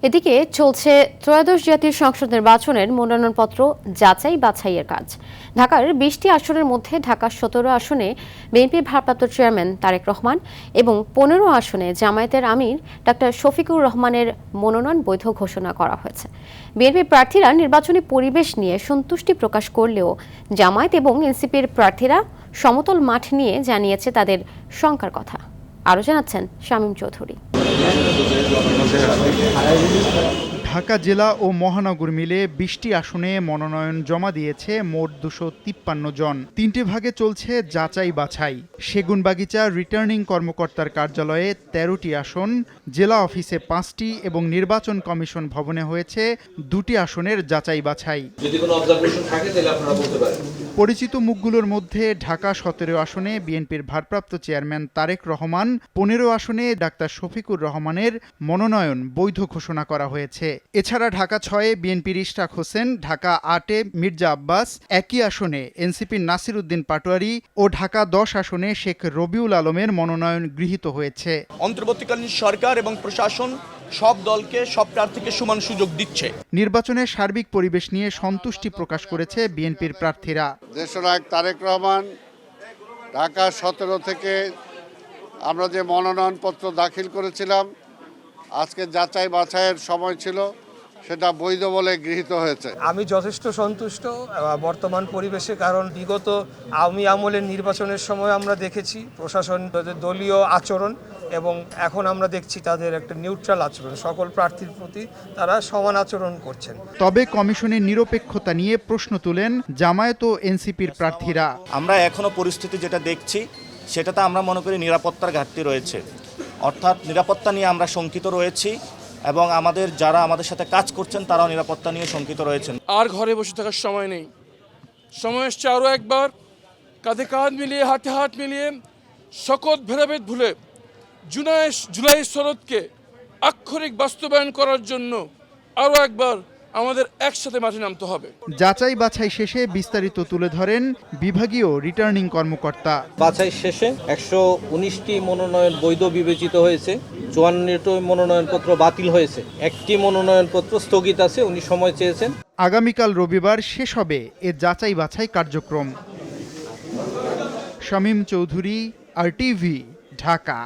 এদিকে চলছে ত্রয়োদশ জাতীয় সংসদ নির্বাচনের মনোনয়নপত্র যাচাই বাছাইয়ের কাজ। ঢাকার ২০টি আসনের মধ্যে ঢাকা ১৭ আসনে বিএনপির ভারপ্রাপ্ত চেয়ারম্যান তারেক রহমান এবং ১৫ আসনে জামায়াতের আমির ডাক্তার শফিকুর রহমানের মনোনয়ন বৈধ ঘোষণা করা হয়েছে। বিএনপি প্রার্থীরা নির্বাচনী পরিবেশ নিয়ে সন্তুষ্টি প্রকাশ করলেও জামায়াত এবং এনসিপির প্রার্থীরা সমতল মাঠ নিয়ে জানিয়েছে তাদের শঙ্কার কথা। আরও জানাচ্ছেন শামীম চৌধুরী। ঢাকা জেলা ও মহানগর মিলে ২০টি আসনে মনোনয়ন জমা দিয়েছে মোট ২৫৩ জন। ৩টে ভাগে চলছে যাচাই বাছাই। সেগুনবাগিচা রিটার্নিং কর্মকর্তার কার্যালয়ে ১৩টি আসন, জেলা অফিসে ৫টি এবং নির্বাচন কমিশন ভবনে হয়েছে ২টি আসনের যাচাই বাছাই। যদি কোনো অবজারভেশন থাকে তাহলে আপনারা বলতে পারেন। পরিচিত মুখগুলোর মধ্যে ঢাকা ১৭ আসনে বিএনপির ভারপ্রাপ্ত চেয়ারম্যান তারেক রহমান, ১৫ আসনে ডাক্তার শফিকুর রহমানের মনোনয়ন বৈধ ঘোষণা করা হয়েছে। এছাড়া ঢাকা ৬-এ বিএনপির ইশরাক হোসেন, ঢাকা ৮-এ মির্জা আব্বাস, একই আসনে এনসিপির নাসির উদ্দিন পাটোয়ারি ও ঢাকা ১০ আসনে শেখ রবিউল আলমের মনোনয়ন গৃহীত হয়েছে। অন্তর্বর্তীকালীন সরকার এবং প্রশাসন সব দলকে সব প্রার্থীকে সমান সুযোগ দিচ্ছে। নির্বাচনের সার্বিক পরিবেশ নিয়ে সন্তুষ্টি প্রকাশ করেছে বিএনপির প্রার্থীরা। দেশনায়ক তারেক রহমান ঢাকা ১৭ থেকে আমরা যে মনোনয়নপত্র দাখিল করেছিলাম, আজকে যাচাই বাছাইয়ের সময় ছিল, সেটা বৈধ বলে গৃহীত হয়েছে। আমি যথেষ্ট সন্তুষ্ট বর্তমান পরিবেশে, কারণ বিগত আওয়ামী আমলের নির্বাচনের সময় আমরা দেখেছি প্রশাসন দলীয় আচরণ এবং এখন আমরা দেখছি তাদের একটা নিউট্রাল আচরণ, সকল প্রার্থীর প্রতি তারা সমান আচরণ করছেন। তবে কমিশনের নিরপেক্ষতা নিয়ে প্রশ্ন তুলেন জামায়াত ও এনসিপির প্রার্থীরা। আমরা এখনো পরিস্থিতি যেটা দেখছি সেটাতে আমরা মনে করি নিরাপত্তার ঘাটতি রয়েছে, অর্থাৎ নিরাপত্তা নিয়ে আমরা শঙ্কিত রয়েছি এবং যারা আমাদের সাথে কাজ করছেন তারাও নিরাপত্তা নিয়ে শঙ্কিত রয়েছেন। আর ঘরে বসে থাকার সময় নেই, সময় এসছে আরও একবার কাঁধে কাঁধ মিলিয়ে হাতে হাত মিলিয়ে শকত ভেদাভেদ ভুলে জুলাই শরৎকে আক্ষরিক বাস্তবায়ন করার জন্য আরও একবার আমাদের একসাথে মাঠে নামতে হবে। যাচাই বাছাই শেষে বিস্তারিত তুলে ধরেন বিভাগীয় রিটার্নিং কর্মকর্তা। বাছাই শেষে ১১৯টি মনোনয়ন বৈধ বিবেচিত হয়েছে, ৫৪টি মনোনয়নপত্র বাতিল হয়েছে, একটি মনোনয়নপত্র স্থগিত আছে, উনি সময় চেয়েছেন। আগামীকাল রবিবার শেষ হবে এ যাচাই বাছাই কার্যক্রম। শামীম চৌধুরী, RTV, ঢাকা।